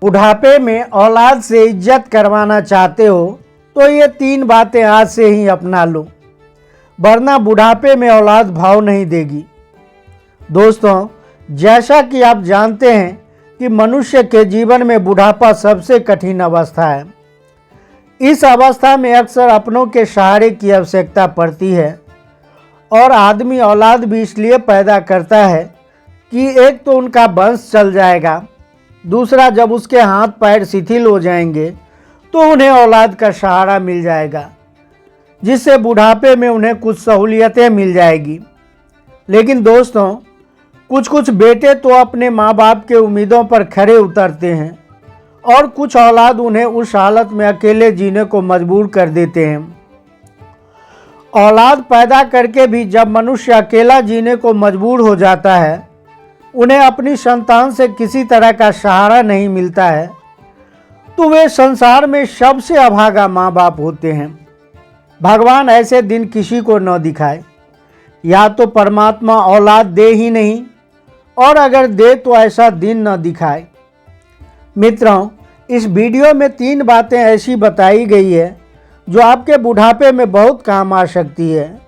बुढ़ापे में औलाद से इज्जत करवाना चाहते हो तो ये 3 बातें आज से ही अपना लो, वरना बुढ़ापे में औलाद भाव नहीं देगी। दोस्तों, जैसा कि आप जानते हैं कि मनुष्य के जीवन में बुढ़ापा सबसे कठिन अवस्था है। इस अवस्था में अक्सर अपनों के सहारे की आवश्यकता पड़ती है और आदमी औलाद भी इसलिए पैदा करता है कि एक तो उनका वंश चल जाएगा, दूसरा जब उसके हाथ पैर शिथिल हो जाएंगे तो उन्हें औलाद का सहारा मिल जाएगा, जिससे बुढ़ापे में उन्हें कुछ सहूलियतें मिल जाएगी। लेकिन दोस्तों, कुछ बेटे तो अपने माँ बाप के उम्मीदों पर खरे उतरते हैं और कुछ औलाद उन्हें उस हालत में अकेले जीने को मजबूर कर देते हैं। औलाद पैदा करके भी जब मनुष्य अकेला जीने को मजबूर हो जाता है, उन्हें अपनी संतान से किसी तरह का सहारा नहीं मिलता है, तो वे संसार में सबसे अभागा माँ बाप होते हैं। भगवान ऐसे दिन किसी को न दिखाए, या तो परमात्मा औलाद दे ही नहीं, और अगर दे तो ऐसा दिन न दिखाए। मित्रों, इस वीडियो में 3 बातें ऐसी बताई गई है जो आपके बुढ़ापे में बहुत काम आ सकती है।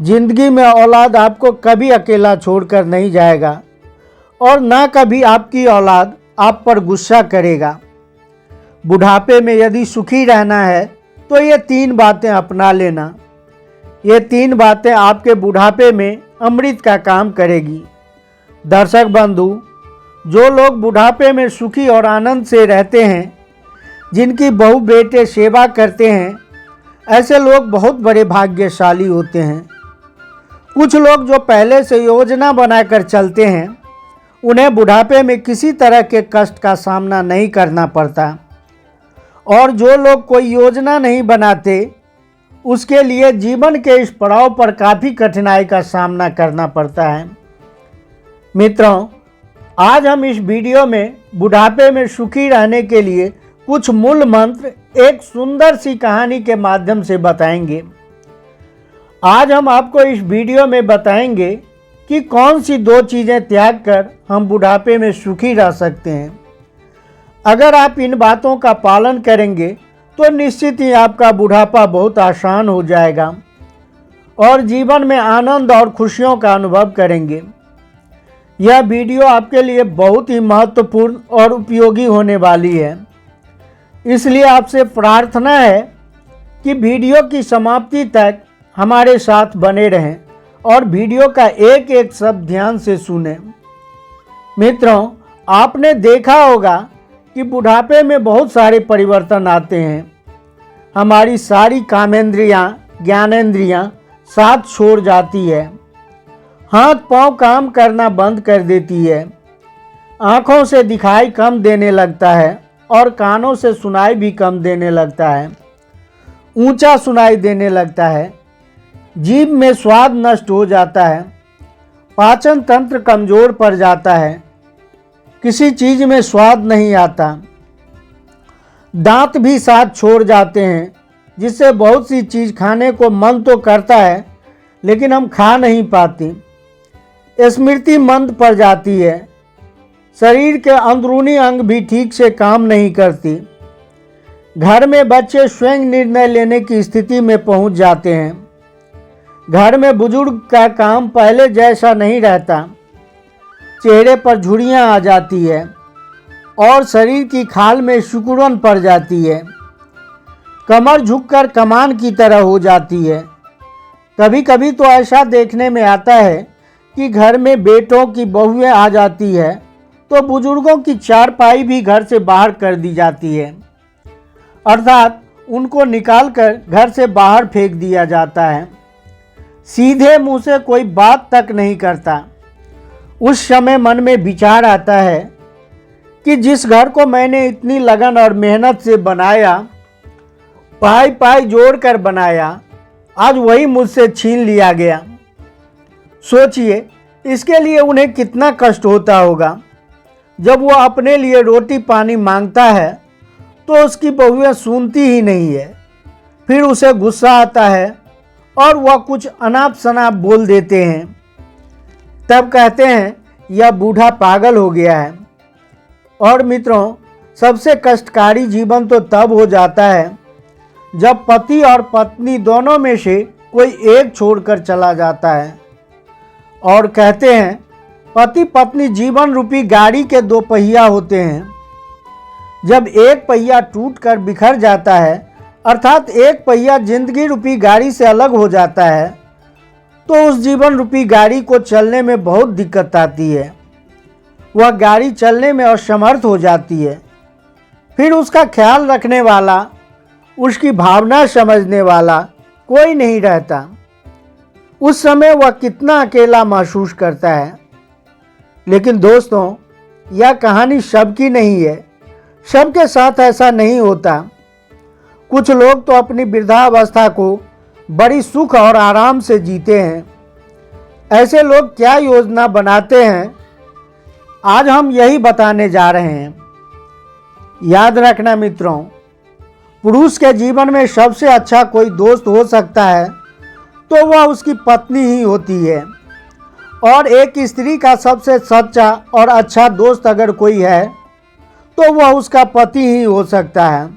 जिंदगी में औलाद आपको कभी अकेला छोड़कर नहीं जाएगा और ना कभी आपकी औलाद आप पर गुस्सा करेगा। बुढ़ापे में यदि सुखी रहना है तो ये 3 बातें अपना लेना। ये 3 बातें आपके बुढ़ापे में अमृत का काम करेगी। दर्शक बंधु, जो लोग बुढ़ापे में सुखी और आनंद से रहते हैं, जिनकी बहू बेटे सेवा करते हैं, ऐसे लोग बहुत बड़े भाग्यशाली होते हैं। कुछ लोग जो पहले से योजना बनाकर चलते हैं, उन्हें बुढ़ापे में किसी तरह के कष्ट का सामना नहीं करना पड़ता, और जो लोग कोई योजना नहीं बनाते, उसके लिए जीवन के इस पड़ाव पर काफ़ी कठिनाई का सामना करना पड़ता है। मित्रों, आज हम इस वीडियो में बुढ़ापे में सुखी रहने के लिए कुछ मूल मंत्र एक सुंदर सी कहानी के माध्यम से बताएंगे। आज हम आपको इस वीडियो में बताएंगे कि कौन सी 2 चीज़ें त्याग कर हम बुढ़ापे में सुखी रह सकते हैं। अगर आप इन बातों का पालन करेंगे तो निश्चित ही आपका बुढ़ापा बहुत आसान हो जाएगा और जीवन में आनंद और खुशियों का अनुभव करेंगे। यह वीडियो आपके लिए बहुत ही महत्वपूर्ण और उपयोगी होने वाली है, इसलिए आपसे प्रार्थना है कि वीडियो की समाप्ति तक हमारे साथ बने रहें और वीडियो का एक एक शब्द ध्यान से सुनें। मित्रों, आपने देखा होगा कि बुढ़ापे में बहुत सारे परिवर्तन आते हैं। हमारी सारी कामेंद्रियां, ज्ञानेंद्रियां साथ छोड़ जाती है। हाथ पांव काम करना बंद कर देती है। आँखों से दिखाई कम देने लगता है और कानों से सुनाई भी कम देने लगता है। ऊंचा सुनाई देने लगता है। जीभ में स्वाद नष्ट हो जाता है। पाचन तंत्र कमज़ोर पड़ जाता है। किसी चीज़ में स्वाद नहीं आता। दांत भी साथ छोड़ जाते हैं, जिससे बहुत सी चीज़ खाने को मन तो करता है, लेकिन हम खा नहीं पाते। स्मृति मंद पड़ जाती है। शरीर के अंदरूनी अंग भी ठीक से काम नहीं करती। घर में बच्चे स्वयं निर्णय लेने की स्थिति में पहुंच जाते हैं। घर में बुजुर्ग का काम पहले जैसा नहीं रहता। चेहरे पर झुर्रियाँ आ जाती है और शरीर की खाल में सिकुड़न पड़ जाती है। कमर झुककर कमान की तरह हो जाती है। कभी कभी तो ऐसा देखने में आता है कि घर में बेटों की बहुएं आ जाती है तो बुजुर्गों की चारपाई भी घर से बाहर कर दी जाती है, अर्थात उनको निकालकर घर से बाहर फेंक दिया जाता है। सीधे मुंह से कोई बात तक नहीं करता। उस समय मन में विचार आता है कि जिस घर को मैंने इतनी लगन और मेहनत से बनाया, पाई पाई जोड़कर बनाया, आज वही मुझसे छीन लिया गया। सोचिए, इसके लिए उन्हें कितना कष्ट होता होगा। जब वो अपने लिए रोटी पानी मांगता है तो उसकी बहुएं सुनती ही नहीं है। फिर उसे गुस्सा आता है और वह कुछ अनाप शनाप बोल देते हैं। तब कहते हैं यह बूढ़ा पागल हो गया है। और मित्रों, सबसे कष्टकारी जीवन तो तब हो जाता है जब पति और पत्नी दोनों में से कोई एक छोड़कर चला जाता है। और कहते हैं पति पत्नी जीवन रूपी गाड़ी के दो पहिया होते हैं। जब एक पहिया टूटकर बिखर जाता है, अर्थात एक पहिया जिंदगी रूपी गाड़ी से अलग हो जाता है, तो उस जीवन रूपी गाड़ी को चलने में बहुत दिक्कत आती है। वह गाड़ी चलने में असमर्थ हो जाती है। फिर उसका ख्याल रखने वाला, उसकी भावना समझने वाला कोई नहीं रहता। उस समय वह कितना अकेला महसूस करता है। लेकिन दोस्तों, यह कहानी सबकी नहीं है। सबके साथ ऐसा नहीं होता। कुछ लोग तो अपनी वृद्धावस्था को बड़ी सुख और आराम से जीते हैं। ऐसे लोग क्या योजना बनाते हैं, आज हम यही बताने जा रहे हैं। याद रखना मित्रों, पुरुष के जीवन में सबसे अच्छा कोई दोस्त हो सकता है तो वह उसकी पत्नी ही होती है। और एक स्त्री का सबसे सच्चा और अच्छा दोस्त अगर कोई है तो वह उसका पति ही हो सकता है।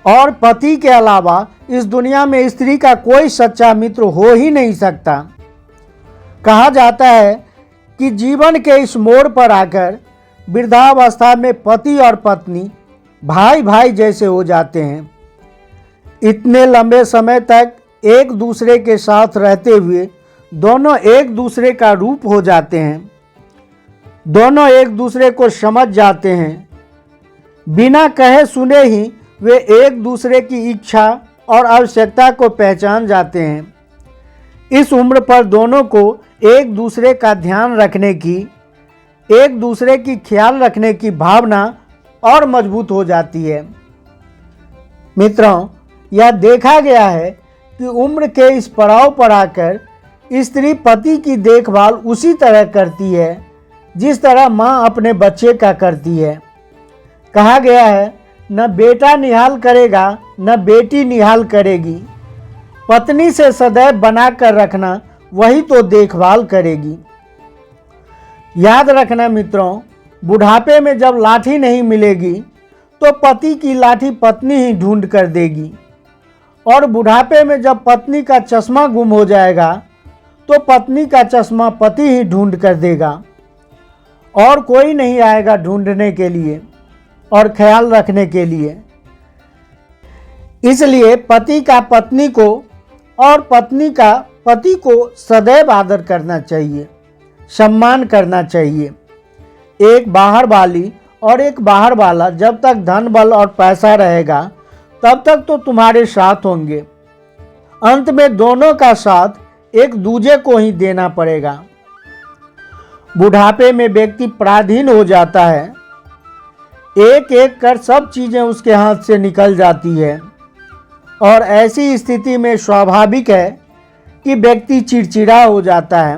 और पति के अलावा इस दुनिया में स्त्री का कोई सच्चा मित्र हो ही नहीं सकता। कहा जाता है कि जीवन के इस मोड़ पर आकर वृद्धावस्था में पति और पत्नी भाई भाई जैसे हो जाते हैं। इतने लंबे समय तक एक दूसरे के साथ रहते हुए दोनों एक दूसरे का रूप हो जाते हैं। दोनों एक दूसरे को समझ जाते हैं। बिना कहे सुने ही वे एक दूसरे की इच्छा और आवश्यकता को पहचान जाते हैं। इस उम्र पर दोनों को एक दूसरे का ध्यान रखने की, एक दूसरे की ख्याल रखने की भावना और मजबूत हो जाती है। मित्रों, यह देखा गया है कि उम्र के इस पड़ाव पर आकर स्त्री पति की देखभाल उसी तरह करती है जिस तरह माँ अपने बच्चे का करती है। कहा गया है, न बेटा निहाल करेगा न बेटी निहाल करेगी। पत्नी से सदैव बना कर रखना, वही तो देखभाल करेगी। याद रखना मित्रों, बुढ़ापे में जब लाठी नहीं मिलेगी तो पति की लाठी पत्नी ही ढूंढ कर देगी। और बुढ़ापे में जब पत्नी का चश्मा गुम हो जाएगा तो पत्नी का चश्मा पति ही ढूंढ कर देगा। और कोई नहीं आएगा ढूंढने के लिए और ख्याल रखने के लिए। इसलिए पति का पत्नी को और पत्नी का पति को सदैव आदर करना चाहिए, सम्मान करना चाहिए। एक बाहर वाली और एक बाहर वाला जब तक धन बल और पैसा रहेगा तब तक तो तुम्हारे साथ होंगे। अंत में दोनों का साथ एक दूजे को ही देना पड़ेगा। बुढ़ापे में व्यक्ति पराधीन हो जाता है। एक एक कर सब चीज़ें उसके हाथ से निकल जाती है। और ऐसी स्थिति में स्वाभाविक है कि व्यक्ति चिड़चिड़ा हो जाता है,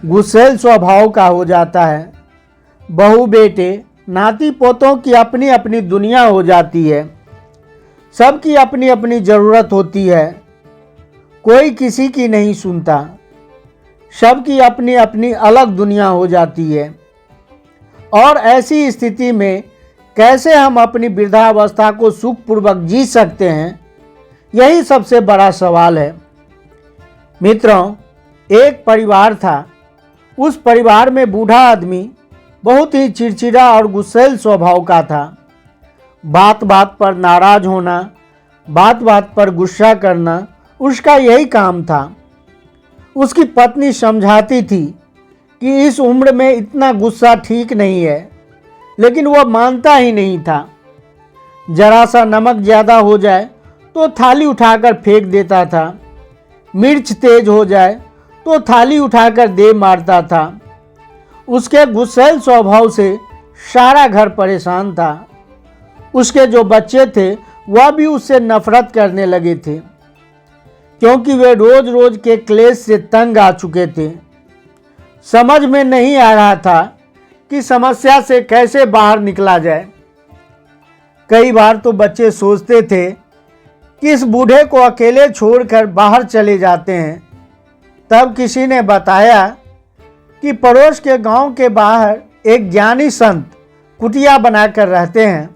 गुस्सैल स्वभाव का हो जाता है। बहू बेटे नाती पोतों की अपनी अपनी दुनिया हो जाती है। सबकी अपनी अपनी ज़रूरत होती है। कोई किसी की नहीं सुनता। सबकी अपनी अपनी अलग दुनिया हो जाती है। और ऐसी स्थिति में कैसे हम अपनी वृद्धावस्था को सुखपूर्वक जी सकते हैं, यही सबसे बड़ा सवाल है। मित्रों, एक परिवार था। उस परिवार में बूढ़ा आदमी बहुत ही चिड़चिड़ा और गुस्सैल स्वभाव का था। बात बात पर नाराज होना, बात बात पर गुस्सा करना उसका यही काम था। उसकी पत्नी समझाती थी कि इस उम्र में इतना गुस्सा ठीक नहीं है, लेकिन वह मानता ही नहीं था। जरा सा नमक ज़्यादा हो जाए तो थाली उठाकर फेंक देता था। मिर्च तेज हो जाए तो थाली उठाकर दे मारता था। उसके गुस्सैल स्वभाव से सारा घर परेशान था। उसके जो बच्चे थे वह भी उससे नफरत करने लगे थे, क्योंकि वे रोज रोज के क्लेश से तंग आ चुके थे। समझ में नहीं आ रहा था कि समस्या से कैसे बाहर निकला जाए। कई बार तो बच्चे सोचते थे कि इस बूढ़े को अकेले छोड़कर बाहर चले जाते हैं। तब किसी ने बताया कि पड़ोस के गांव के बाहर एक ज्ञानी संत कुटिया बनाकर रहते हैं।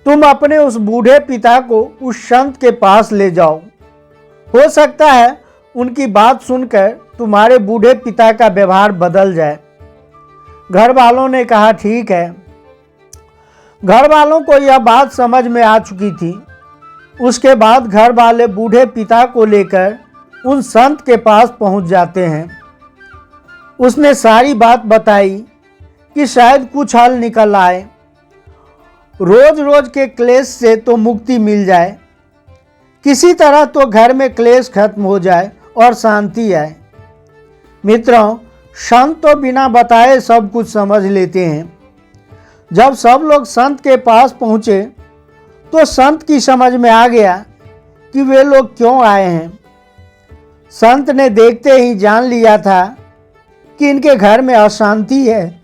तुम अपने उस बूढ़े पिता को उस संत के पास ले जाओ। हो सकता है उनकी बात सुनकर तुम्हारे बूढ़े पिता का व्यवहार बदल जाए। घर वालों ने कहा ठीक है। घर वालों को यह बात समझ में आ चुकी थी। उसके बाद घर वाले बूढ़े पिता को लेकर उन संत के पास पहुंच जाते हैं। उसने सारी बात बताई कि शायद कुछ हल निकल आए, रोज रोज के क्लेश से तो मुक्ति मिल जाए, किसी तरह तो घर में क्लेश खत्म हो जाए और शांति आए। मित्रों, संत तो बिना बताए सब कुछ समझ लेते हैं। जब सब लोग संत के पास पहुँचे तो संत की समझ में आ गया कि वे लोग क्यों आए हैं। संत ने देखते ही जान लिया था कि इनके घर में अशांति है,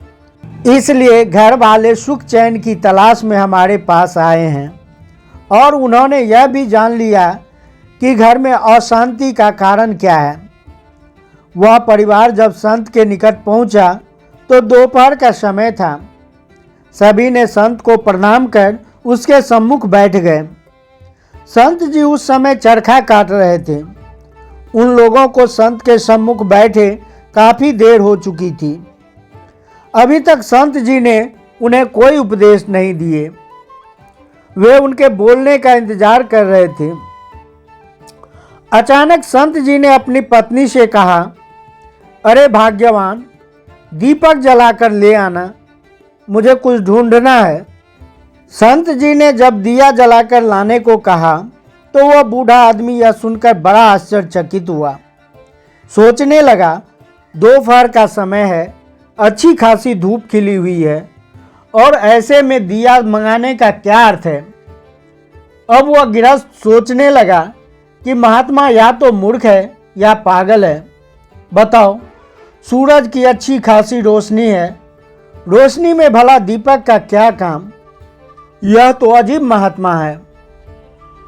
इसलिए घर वाले सुख चैन की तलाश में हमारे पास आए हैं। और उन्होंने यह भी जान लिया कि घर में अशांति का कारण क्या है। वह परिवार जब संत के निकट पहुंचा तो दोपहर का समय था। सभी ने संत को प्रणाम कर उसके सम्मुख बैठ गए। संत जी उस समय चरखा काट रहे थे। उन लोगों को संत के सम्मुख बैठे काफ़ी देर हो चुकी थी। अभी तक संत जी ने उन्हें कोई उपदेश नहीं दिए। वे उनके बोलने का इंतजार कर रहे थे। अचानक संत जी ने अपनी पत्नी से कहा, अरे भाग्यवान, दीपक जलाकर ले आना, मुझे कुछ ढूंढना है। संत जी ने जब दिया जलाकर लाने को कहा तो वह बूढ़ा आदमी यह सुनकर बड़ा आश्चर्यचकित हुआ। सोचने लगा, दोपहर का समय है, अच्छी खासी धूप खिली हुई है और ऐसे में दिया मंगाने का क्या अर्थ है। अब वह गृहस्थ सोचने लगा कि महात्मा या तो मूर्ख है या पागल है। बताओ, सूरज की अच्छी खासी रोशनी है, रोशनी में भला दीपक का क्या काम। यह तो अजीब महात्मा है।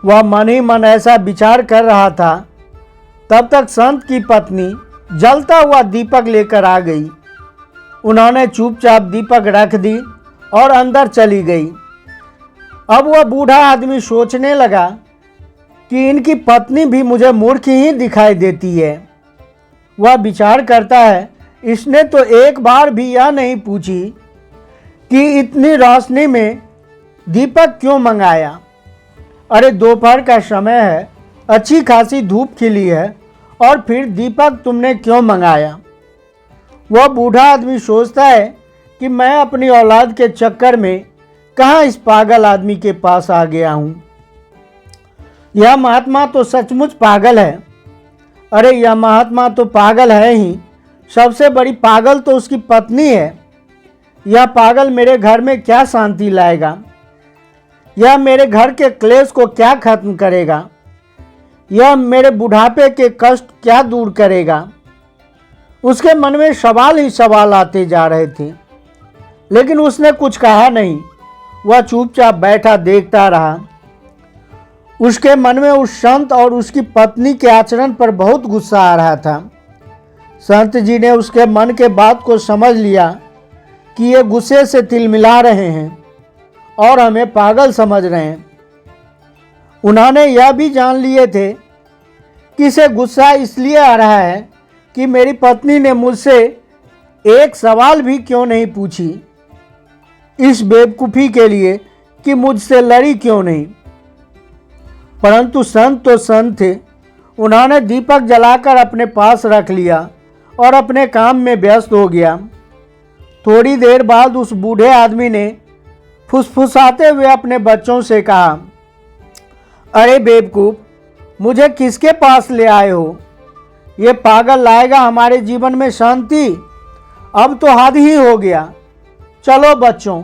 वह मन ही मन ऐसा विचार कर रहा था। तब तक संत की पत्नी जलता हुआ दीपक लेकर आ गई। उन्होंने चुपचाप दीपक रख दी और अंदर चली गई। अब वह बूढ़ा आदमी सोचने लगा कि इनकी पत्नी भी मुझे मूर्ख ही दिखाई देती है। वह विचार करता है, इसने तो एक बार भी यह नहीं पूछी कि इतनी रोशनी में दीपक क्यों मंगाया। अरे दोपहर का समय है, अच्छी खासी धूप खिली है और फिर दीपक तुमने क्यों मंगाया। वह बूढ़ा आदमी सोचता है कि मैं अपनी औलाद के चक्कर में कहाँ इस पागल आदमी के पास आ गया हूँ। यह महात्मा तो सचमुच पागल है। अरे यह महात्मा तो पागल है ही, सबसे बड़ी पागल तो उसकी पत्नी है। यह पागल मेरे घर में क्या शांति लाएगा। यह मेरे घर के क्लेश को क्या खत्म करेगा। यह मेरे बुढ़ापे के कष्ट क्या दूर करेगा। उसके मन में सवाल ही सवाल आते जा रहे थे, लेकिन उसने कुछ कहा नहीं। वह चुपचाप बैठा देखता रहा। उसके मन में उस संत और उसकी पत्नी के आचरण पर बहुत गुस्सा आ रहा था। संत जी ने उसके मन के बात को समझ लिया कि ये गुस्से से तिलमिला रहे हैं और हमें पागल समझ रहे हैं। उन्होंने यह भी जान लिए थे कि इसे गुस्सा इसलिए आ रहा है कि मेरी पत्नी ने मुझसे एक सवाल भी क्यों नहीं पूछी, इस बेवकूफ़ी के लिए कि मुझसे लड़ी क्यों नहीं। परंतु संत तो संत थे। उन्होंने दीपक जलाकर अपने पास रख लिया और अपने काम में व्यस्त हो गया। थोड़ी देर बाद उस बूढ़े आदमी ने फुसफुसाते हुए अपने बच्चों से कहा, अरे बेवकूफ़, मुझे किसके पास ले आए हो। ये पागल लाएगा हमारे जीवन में शांति। अब तो हद ही हो गया। चलो बच्चों,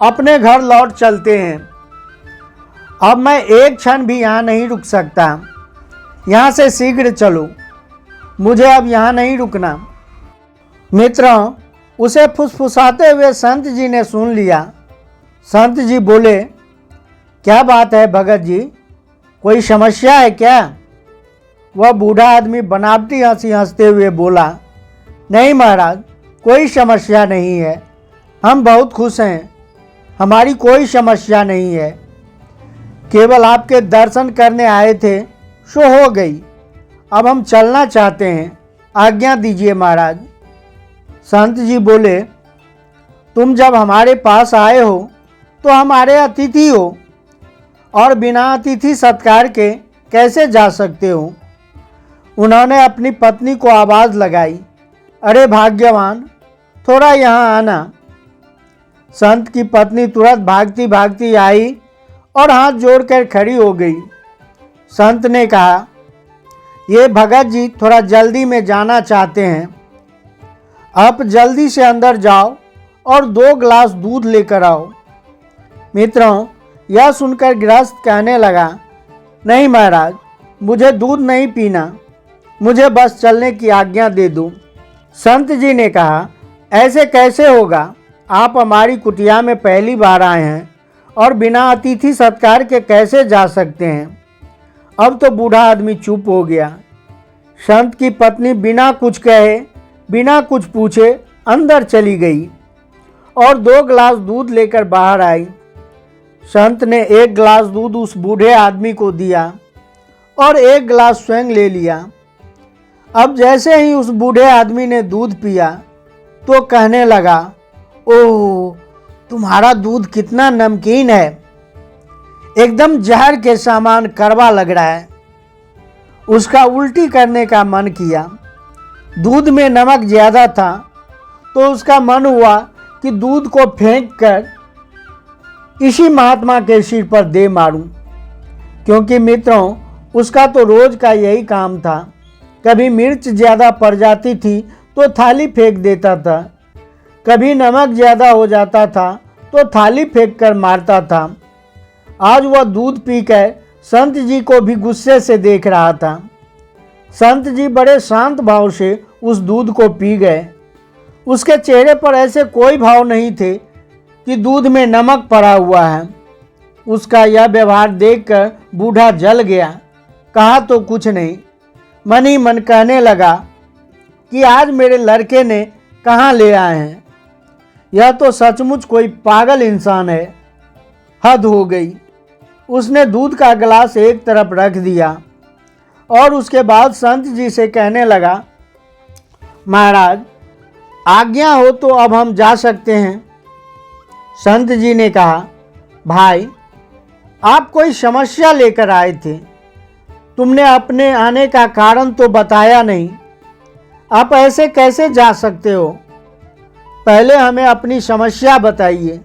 अपने घर लौट चलते हैं। अब मैं एक क्षण भी यहाँ नहीं रुक सकता। यहाँ से शीघ्र चलो, मुझे अब यहाँ नहीं रुकना। मित्रों, उसे फुसफुसाते हुए संत जी ने सुन लिया। संत जी बोले, क्या बात है भगत जी, कोई समस्या है क्या। वह बूढ़ा आदमी बनावटी हंसी हंसते हुए बोला, नहीं महाराज, कोई समस्या नहीं है। हम बहुत खुश हैं, हमारी कोई समस्या नहीं है, केवल आपके दर्शन करने आए थे, सो हो गई। अब हम चलना चाहते हैं, आज्ञा दीजिए महाराज। संत जी बोले, तुम जब हमारे पास आए हो तो हमारे अतिथि हो, और बिना अतिथि सत्कार के कैसे जा सकते हो। उन्होंने अपनी पत्नी को आवाज़ लगाई, अरे भाग्यवान, थोड़ा यहाँ आना। संत की पत्नी तुरंत भागती भागती आई और हाथ जोड़कर खड़ी हो गई। संत ने कहा, ये भगत जी थोड़ा जल्दी में जाना चाहते हैं, आप जल्दी से अंदर जाओ और 2 गिलास दूध लेकर आओ। मित्रों, यह सुनकर गृहस्थ कहने लगा, नहीं महाराज, मुझे दूध नहीं पीना, मुझे बस चलने की आज्ञा दे दो। संत जी ने कहा, ऐसे कैसे होगा, आप हमारी कुटिया में पहली बार आए हैं और बिना अतिथि सत्कार के कैसे जा सकते हैं। अब तो बूढ़ा आदमी चुप हो गया। संत की पत्नी बिना कुछ कहे, बिना कुछ पूछे अंदर चली गई और 2 गिलास दूध लेकर बाहर आई। संत ने 1 गिलास दूध उस बूढ़े आदमी को दिया और 1 गिलास स्वयं ले लिया। अब जैसे ही उस बूढ़े आदमी ने दूध पिया तो कहने लगा, ओह, तुम्हारा दूध कितना नमकीन है, एकदम जहर के समान कड़वा लग रहा है। उसका उल्टी करने का मन किया। दूध में नमक ज़्यादा था तो उसका मन हुआ कि दूध को फेंक कर इसी महात्मा के सिर पर दे मारूं, क्योंकि मित्रों, उसका तो रोज का यही काम था। कभी मिर्च ज़्यादा पड़ जाती थी तो थाली फेंक देता था, कभी नमक ज़्यादा हो जाता था तो थाली फेंक कर मारता था। आज वह दूध पीकर संत जी को भी गुस्से से देख रहा था। संत जी बड़े शांत भाव से उस दूध को पी गए। उसके चेहरे पर ऐसे कोई भाव नहीं थे कि दूध में नमक पड़ा हुआ है। उसका यह व्यवहार देखकर बूढ़ा जल गया। कहा तो कुछ नहीं, मन ही मन कहने लगा कि आज मेरे लड़के ने कहाँ ले आए हैं, यह तो सचमुच कोई पागल इंसान है। हद हो गई। उसने दूध का गिलास एक तरफ रख दिया और उसके बाद संत जी से कहने लगा, महाराज, आज्ञा हो तो अब हम जा सकते हैं। संत जी ने कहा, भाई, आप कोई समस्या लेकर आए थे, तुमने अपने आने का कारण तो बताया नहीं, आप ऐसे कैसे जा सकते हो। पहले हमें अपनी समस्या बताइए,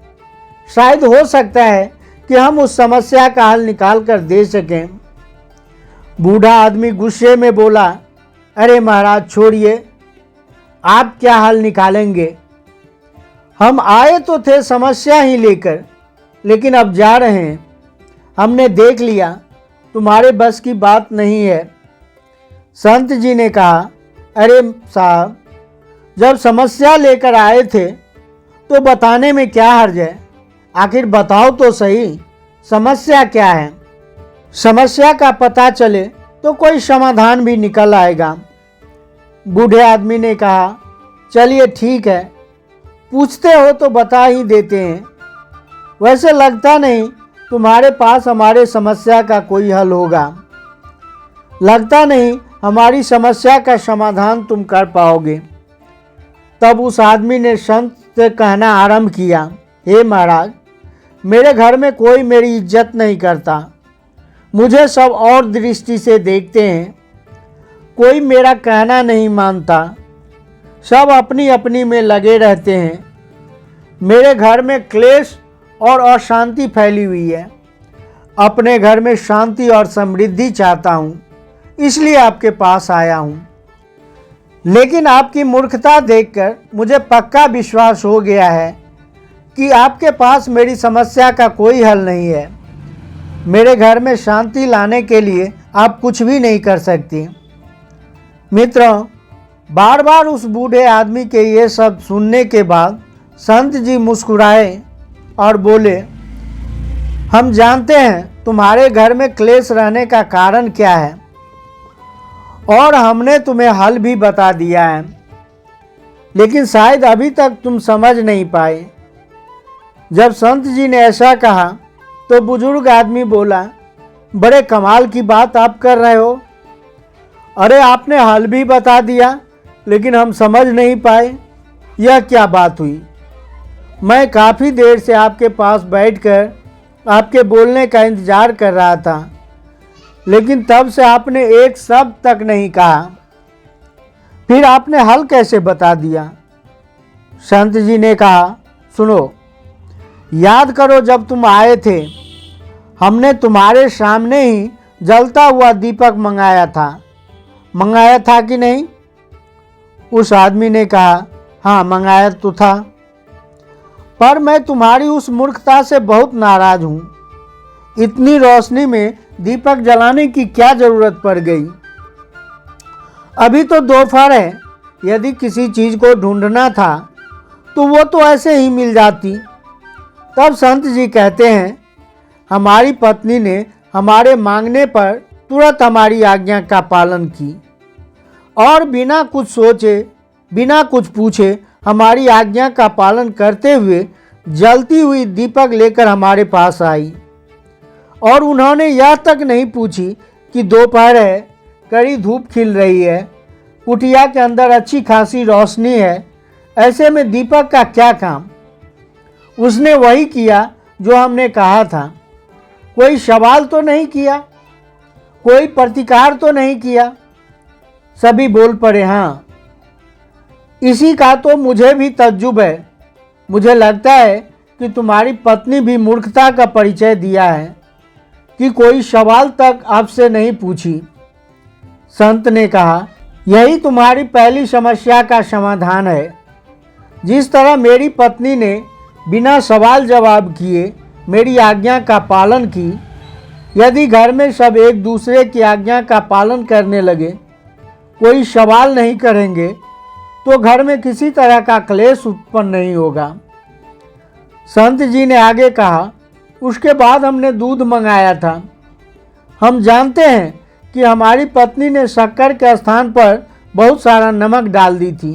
शायद हो सकता है कि हम उस समस्या का हल निकाल कर दे सकें। बूढ़ा आदमी गुस्से में बोला, अरे महाराज छोड़िए, आप क्या हल निकालेंगे। हम आए तो थे समस्या ही लेकर, लेकिन अब जा रहे हैं। हमने देख लिया तुम्हारे बस की बात नहीं है। संत जी ने कहा, अरे साहब, जब समस्या लेकर आए थे तो बताने में क्या हर्ज है, आखिर बताओ तो सही, समस्या क्या है। समस्या का पता चले तो कोई समाधान भी निकल आएगा। बूढ़े आदमी ने कहा, चलिए ठीक है, पूछते हो तो बता ही देते हैं। वैसे लगता नहीं तुम्हारे पास हमारे समस्या का कोई हल होगा, लगता नहीं हमारी समस्या का समाधान तुम कर पाओगे। तब उस आदमी ने संत से कहना आरंभ किया, हे महाराज, मेरे घर में कोई मेरी इज्जत नहीं करता, मुझे सब और दृष्टि से देखते हैं, कोई मेरा कहना नहीं मानता, सब अपनी अपनी में लगे रहते हैं। मेरे घर में क्लेश और अशांति फैली हुई है। अपने घर में शांति और समृद्धि चाहता हूँ, इसलिए आपके पास आया हूँ। लेकिन आपकी मूर्खता देखकर मुझे पक्का विश्वास हो गया है कि आपके पास मेरी समस्या का कोई हल नहीं है। मेरे घर में शांति लाने के लिए आप कुछ भी नहीं कर सकती। मित्रों, बार बार उस बूढ़े आदमी के ये सब सुनने के बाद संत जी मुस्कुराए और बोले, हम जानते हैं तुम्हारे घर में क्लेश रहने का कारण क्या है और हमने तुम्हें हल भी बता दिया है, लेकिन शायद अभी तक तुम समझ नहीं पाए जब संत जी ने ऐसा कहा तो बुजुर्ग आदमी बोला, बड़े कमाल की बात आप कर रहे हो। अरे आपने हल भी बता दिया, लेकिन हम समझ नहीं पाए यह क्या बात हुई। मैं काफ़ी देर से आपके पास बैठकर आपके बोलने का इंतज़ार कर रहा था, लेकिन तब से आपने एक शब्द तक नहीं कहा। फिर आपने हल कैसे बता दिया? संत जी ने कहा, सुनो, याद करो जब तुम आए थे, हमने तुम्हारे सामने ही जलता हुआ दीपक मंगाया था कि नहीं? उस आदमी ने कहा, हाँ मंगाया तो था, पर मैं तुम्हारी उस मूर्खता से बहुत नाराज हूँ। इतनी रोशनी में दीपक जलाने की क्या जरूरत पड़ गई? अभी तो दोपहर है, यदि किसी चीज़ को ढूंढना था तो वो तो ऐसे ही मिल जाती। तब संत जी कहते हैं, हमारी पत्नी ने हमारे मांगने पर तुरंत हमारी आज्ञा का पालन की और बिना कुछ सोचे, बिना कुछ पूछे हमारी आज्ञा का पालन करते हुए जलती हुई दीपक लेकर हमारे पास आई। और उन्होंने यह तक नहीं पूछी कि दोपहर है, कड़ी धूप खिल रही है, कुटिया के अंदर अच्छी खासी रोशनी है, ऐसे में दीपक का क्या काम। उसने वही किया जो हमने कहा था। कोई सवाल तो नहीं किया, कोई प्रतिकार तो नहीं किया। सभी बोल पड़े, हाँ। इसी का तो मुझे भी तज्जुब है। मुझे लगता है कि तुम्हारी पत्नी भी मूर्खता का परिचय दिया है कि कोई सवाल तक आपसे नहीं पूछी। संत ने कहा, यही तुम्हारी पहली समस्या का समाधान है। जिस तरह मेरी पत्नी ने बिना सवाल जवाब किए मेरी आज्ञा का पालन की, यदि घर में सब एक दूसरे की आज्ञा का पालन करने लगे, कोई सवाल नहीं करेंगे, तो घर में किसी तरह का क्लेश उत्पन्न नहीं होगा। संत जी ने आगे कहा, उसके बाद हमने दूध मंगाया था। हम जानते हैं कि हमारी पत्नी ने शक्कर के स्थान पर बहुत सारा नमक डाल दी थी।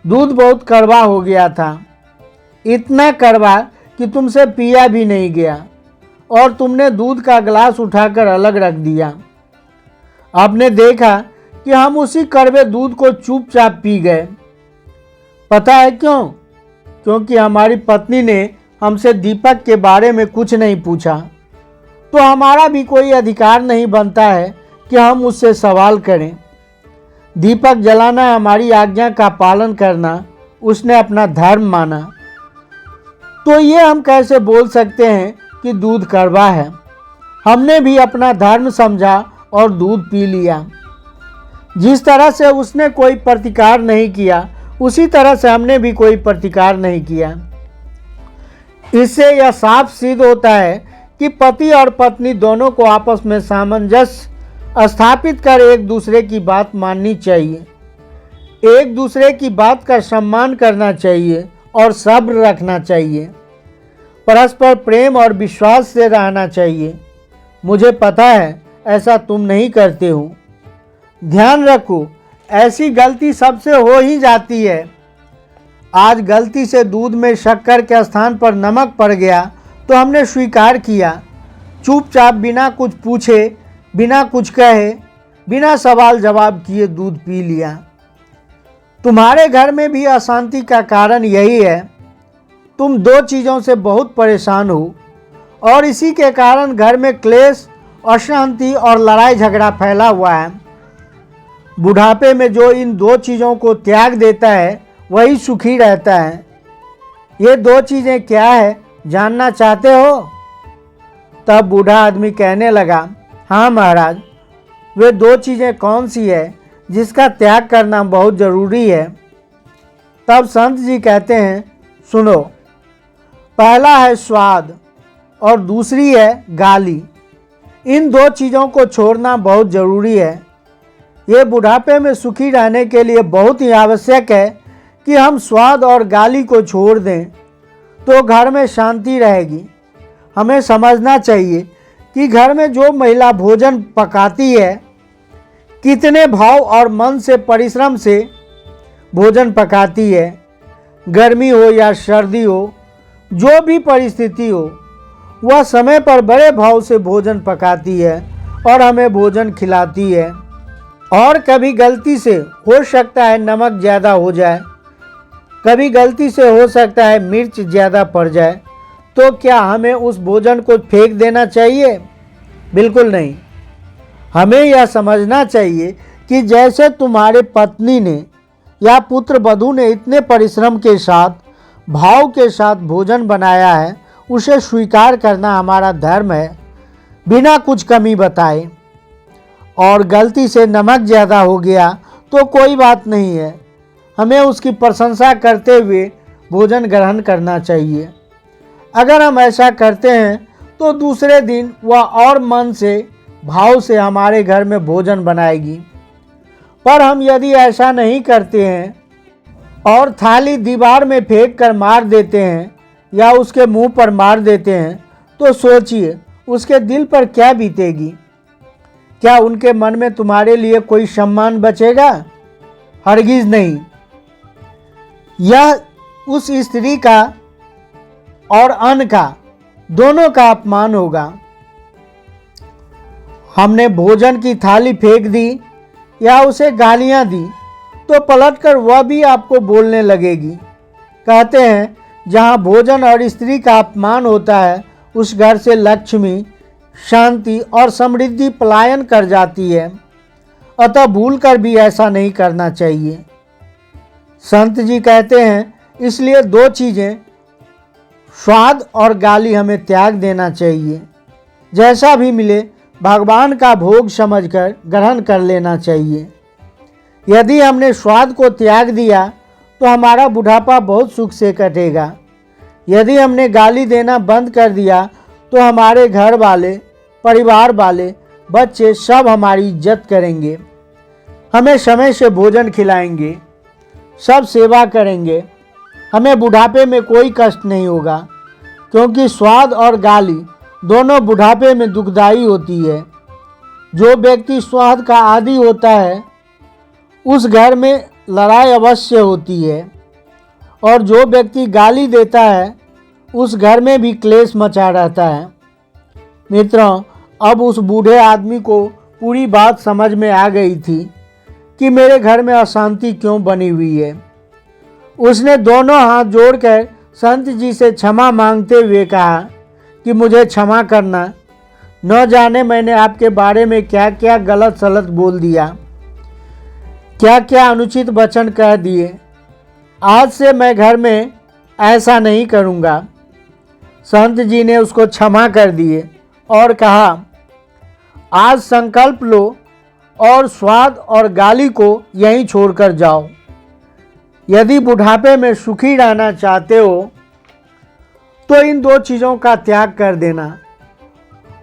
दूध बहुत कड़वा हो गया था, इतना कड़वा कि तुमसे पिया भी नहीं गया और तुमने दूध का गिलास उठाकर अलग रख दिया। आपने देखा कि हम उसी कड़वे दूध को चुपचाप पी गए। पता है क्यों? क्योंकि हमारी पत्नी ने हमसे दीपक के बारे में कुछ नहीं पूछा, तो हमारा भी कोई अधिकार नहीं बनता है कि हम उससे सवाल करें। दीपक जलाना हमारी आज्ञा का पालन करना उसने अपना धर्म माना, तो ये हम कैसे बोल सकते हैं कि दूध कड़वा है? हमने भी अपना धर्म समझा और दूध पी लिया। जिस तरह से उसने कोई प्रतिकार नहीं किया, उसी तरह से हमने भी कोई प्रतिकार नहीं किया। इससे यह साफ सिद्ध होता है कि पति और पत्नी दोनों को आपस में सामंजस्य स्थापित कर एक दूसरे की बात माननी चाहिए, एक दूसरे की बात का सम्मान करना चाहिए और सब्र रखना चाहिए। परस्पर प्रेम और विश्वास से रहना चाहिए। मुझे पता है ऐसा तुम नहीं करते हो। ध्यान रखो, ऐसी गलती सबसे हो ही जाती है। आज गलती से दूध में शक्कर के स्थान पर नमक पड़ गया तो हमने स्वीकार किया, चुपचाप बिना कुछ पूछे, बिना कुछ कहे, बिना सवाल जवाब किए दूध पी लिया। तुम्हारे घर में भी अशांति का कारण यही है। तुम दो चीज़ों से बहुत परेशान हो और इसी के कारण घर में क्लेश, अशांति और लड़ाई झगड़ा फैला हुआ है। बुढ़ापे में जो इन दो चीज़ों को त्याग देता है वही सुखी रहता है। ये दो चीज़ें क्या है जानना चाहते हो? तब बूढ़ा आदमी कहने लगा, हाँ महाराज, वे दो चीज़ें कौन सी है जिसका त्याग करना बहुत ज़रूरी है? तब संत जी कहते हैं, सुनो, पहला है स्वाद और दूसरी है गाली। इन दो चीज़ों को छोड़ना बहुत ज़रूरी है। ये बुढ़ापे में सुखी रहने के लिए बहुत ही आवश्यक है कि हम स्वाद और गाली को छोड़ दें, तो घर में शांति रहेगी। हमें समझना चाहिए कि घर में जो महिला भोजन पकाती है, कितने भाव और मन से, परिश्रम से भोजन पकाती है। गर्मी हो या सर्दी हो, जो भी परिस्थिति हो, वह समय पर बड़े भाव से भोजन पकाती है और हमें भोजन खिलाती है। और कभी गलती से हो सकता है नमक ज़्यादा हो जाए, कभी गलती से हो सकता है मिर्च ज़्यादा पड़ जाए, तो क्या हमें उस भोजन को फेंक देना चाहिए? बिल्कुल नहीं। हमें यह समझना चाहिए कि जैसे तुम्हारे पत्नी ने या पुत्र वधू ने इतने परिश्रम के साथ, भाव के साथ भोजन बनाया है, उसे स्वीकार करना हमारा धर्म है, बिना कुछ कमी बताए। और गलती से नमक ज़्यादा हो गया तो कोई बात नहीं है, हमें उसकी प्रशंसा करते हुए भोजन ग्रहण करना चाहिए। अगर हम ऐसा करते हैं तो दूसरे दिन वह और मन से, भाव से हमारे घर में भोजन बनाएगी। पर हम यदि ऐसा नहीं करते हैं और थाली दीवार में फेंक कर मार देते हैं या उसके मुंह पर मार देते हैं, तो सोचिए उसके दिल पर क्या बीतेगी। क्या उनके मन में तुम्हारे लिए कोई सम्मान बचेगा? हरगिज नहीं। यह उस स्त्री का और अन्न का, दोनों का अपमान होगा। हमने भोजन की थाली फेंक दी या उसे गालियां दी तो पलटकर वह भी आपको बोलने लगेगी। कहते हैं जहां भोजन और स्त्री का अपमान होता है, उस घर से लक्ष्मी, शांति और समृद्धि पलायन कर जाती है। अतः भूलकर भी ऐसा नहीं करना चाहिए। संत जी कहते हैं इसलिए दो चीज़ें, स्वाद और गाली, हमें त्याग देना चाहिए। जैसा भी मिले भगवान का भोग समझकर ग्रहण कर लेना चाहिए। यदि हमने स्वाद को त्याग दिया तो हमारा बुढ़ापा बहुत सुख से कटेगा। यदि हमने गाली देना बंद कर दिया तो हमारे घर वाले, परिवार वाले, बच्चे सब हमारी इज्जत करेंगे, हमें समय से भोजन खिलाएंगे, सब सेवा करेंगे। हमें बुढ़ापे में कोई कष्ट नहीं होगा, क्योंकि स्वाद और गाली दोनों बुढ़ापे में दुखदाई होती है। जो व्यक्ति स्वाद का आदी होता है उस घर में लड़ाई अवश्य होती है, और जो व्यक्ति गाली देता है उस घर में भी क्लेश मचा रहता है। मित्रों, अब उस बूढ़े आदमी को पूरी बात समझ में आ गई थी कि मेरे घर में अशांति क्यों बनी हुई है। उसने दोनों हाथ जोड़कर संत जी से क्षमा मांगते हुए कहा कि मुझे क्षमा करना, न जाने मैंने आपके बारे में क्या क्या गलत सलत बोल दिया, क्या क्या अनुचित वचन कह दिए। आज से मैं घर में ऐसा नहीं करूँगा। संत जी ने उसको क्षमा कर दिए और कहा, आज संकल्प लो और स्वाद और गाली को यहीं छोड़कर जाओ। यदि बुढ़ापे में सुखी रहना चाहते हो तो इन दो चीज़ों का त्याग कर देना।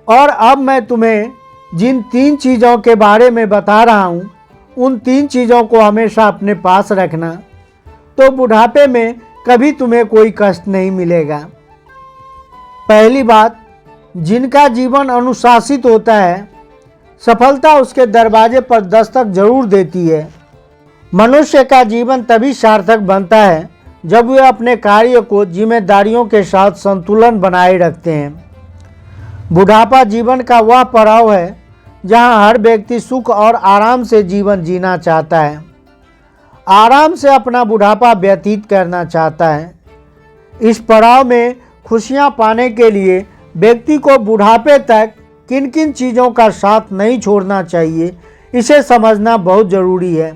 और अब मैं तुम्हें जिन 3 चीज़ों के बारे में बता रहा हूँ, उन 3 चीज़ों को हमेशा अपने पास रखना, तो बुढ़ापे में कभी तुम्हें कोई कष्ट नहीं मिलेगा। पहली बात, जिनका जीवन अनुशासित होता है, सफलता उसके दरवाजे पर दस्तक जरूर देती है। मनुष्य का जीवन तभी सार्थक बनता है जब वे अपने कार्य को जिम्मेदारियों के साथ संतुलन बनाए रखते हैं। बुढ़ापा जीवन का वह पड़ाव है जहां हर व्यक्ति सुख और आराम से जीवन जीना चाहता है, आराम से अपना बुढ़ापा व्यतीत करना चाहता है। इस पड़ाव में खुशियां पाने के लिए व्यक्ति को बुढ़ापे तक किन किन चीज़ों का साथ नहीं छोड़ना चाहिए, इसे समझना बहुत ज़रूरी है।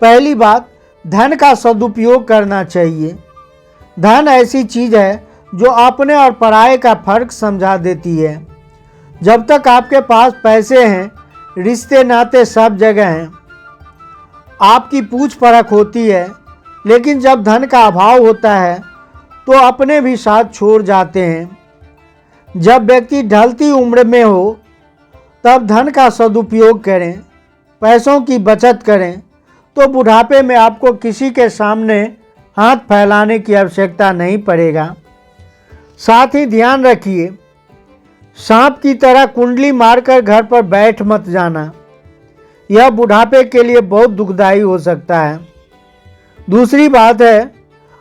पहली बात, धन का सदुपयोग करना चाहिए। धन ऐसी चीज़ है जो अपने और पराये का फर्क समझा देती है। जब तक आपके पास पैसे हैं, रिश्ते नाते सब जगह हैं, आपकी पूछ परख होती है। लेकिन जब धन का अभाव होता है तो अपने भी साथ छोड़ जाते हैं। जब व्यक्ति ढलती उम्र में हो तब धन का सदुपयोग करें, पैसों की बचत करें, तो बुढ़ापे में आपको किसी के सामने हाथ फैलाने की आवश्यकता नहीं पड़ेगा। साथ ही ध्यान रखिए, सांप की तरह कुंडली मारकर घर पर बैठ मत जाना, यह बुढ़ापे के लिए बहुत दुखदाई हो सकता है। दूसरी बात है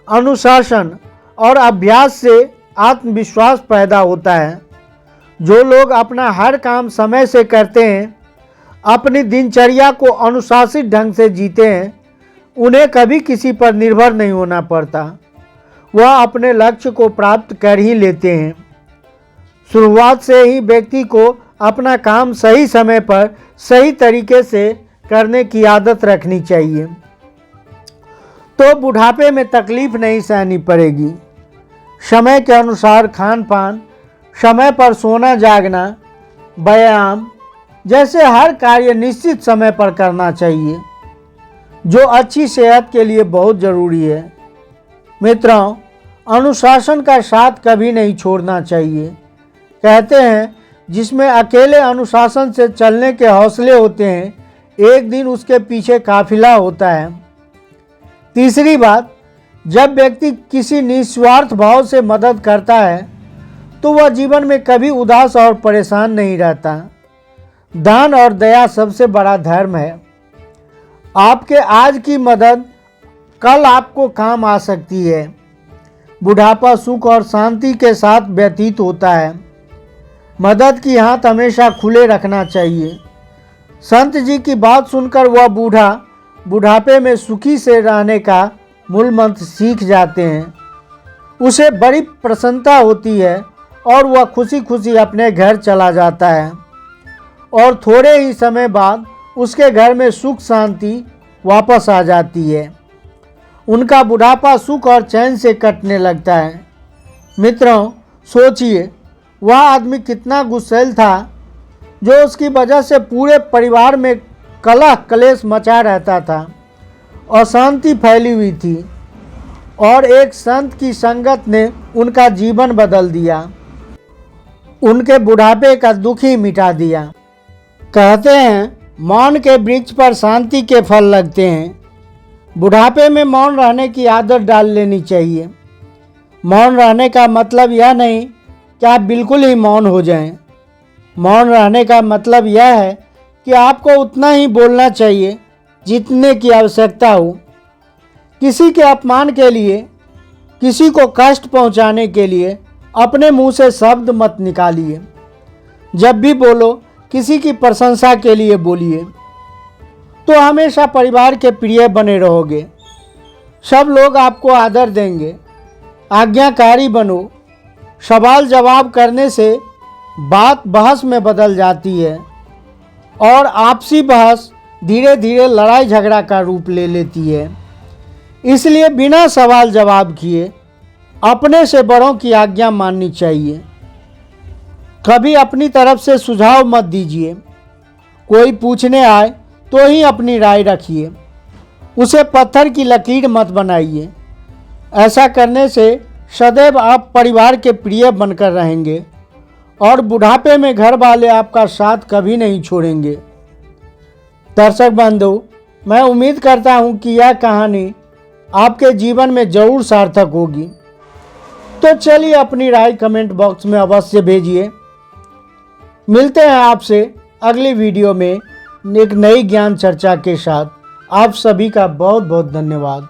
अनुशासन और अभ्यास से आत्मविश्वास पैदा होता है। जो लोग अपना हर काम समय से करते हैं, अपनी दिनचर्या को अनुशासित ढंग से जीते हैं, उन्हें कभी किसी पर निर्भर नहीं होना पड़ता। वह अपने लक्ष्य को प्राप्त कर ही लेते हैं। शुरुआत से ही व्यक्ति को अपना काम सही समय पर सही तरीके से करने की आदत रखनी चाहिए, तो बुढ़ापे में तकलीफ नहीं सहनी पड़ेगी। समय के अनुसार खान पान, समय पर सोना जागना, व्यायाम जैसे हर कार्य निश्चित समय पर करना चाहिए, जो अच्छी सेहत के लिए बहुत ज़रूरी है। मित्रों, अनुशासन का साथ कभी नहीं छोड़ना चाहिए। कहते हैं, जिसमें अकेले अनुशासन से चलने के हौसले होते हैं, एक दिन उसके पीछे काफिला होता है। तीसरी बात, जब व्यक्ति किसी निस्वार्थ भाव से मदद करता है तो वह जीवन में कभी उदास और परेशान नहीं रहता। दान और दया सबसे बड़ा धर्म है। आपके आज की मदद कल आपको काम आ सकती है। बुढ़ापा सुख और शांति के साथ व्यतीत होता है। मदद की हाथ हमेशा खुले रखना चाहिए। संत जी की बात सुनकर वह बूढ़ा बुढ़ापे में सुखी से रहने का मूल मंत्र सीख जाते हैं। उसे बड़ी प्रसन्नता होती है और वह खुशी खुशी अपने घर चला जाता है और थोड़े ही समय बाद उसके घर में सुख शांति वापस आ जाती है। उनका बुढ़ापा सुख और चैन से कटने लगता है। मित्रों, सोचिए, वह आदमी कितना गुस्सैल था जो उसकी वजह से पूरे परिवार में कलह कलेश मचा रहता था, अशांति फैली हुई थी, और एक संत की संगत ने उनका जीवन बदल दिया, उनके बुढ़ापे का दुख ही मिटा दिया। कहते हैं, मौन के वृक्ष पर शांति के फल लगते हैं। बुढ़ापे में मौन रहने की आदत डाल लेनी चाहिए। मौन रहने का मतलब यह नहीं कि आप बिल्कुल ही मौन हो जाएं। मौन रहने का मतलब यह है कि आपको उतना ही बोलना चाहिए जितने की आवश्यकता हो। किसी के अपमान के लिए, किसी को कष्ट पहुंचाने के लिए अपने मुंह से शब्द मत निकालिए। जब भी बोलो, किसी की प्रशंसा के लिए बोलिए, तो हमेशा परिवार के प्रिय बने रहोगे। सब लोग आपको आदर देंगे। आज्ञाकारी बनो। सवाल जवाब करने से बात बहस में बदल जाती है और आपसी बहस धीरे धीरे लड़ाई झगड़ा का रूप ले लेती है। इसलिए बिना सवाल जवाब किए अपने से बड़ों की आज्ञा माननी चाहिए। कभी अपनी तरफ से सुझाव मत दीजिए। कोई पूछने आए तो ही अपनी राय रखिए। उसे पत्थर की लकीर मत बनाइए। ऐसा करने से सदैव आप परिवार के प्रिय बनकर रहेंगे और बुढ़ापे में घर वाले आपका साथ कभी नहीं छोड़ेंगे। दर्शक बंधु, मैं उम्मीद करता हूँ कि यह कहानी आपके जीवन में ज़रूर सार्थक होगी। तो चलिए, अपनी राय कमेंट बॉक्स में अवश्य भेजिए। मिलते हैं आपसे अगली वीडियो में एक नई ज्ञान चर्चा के साथ। आप सभी का बहुत बहुत धन्यवाद।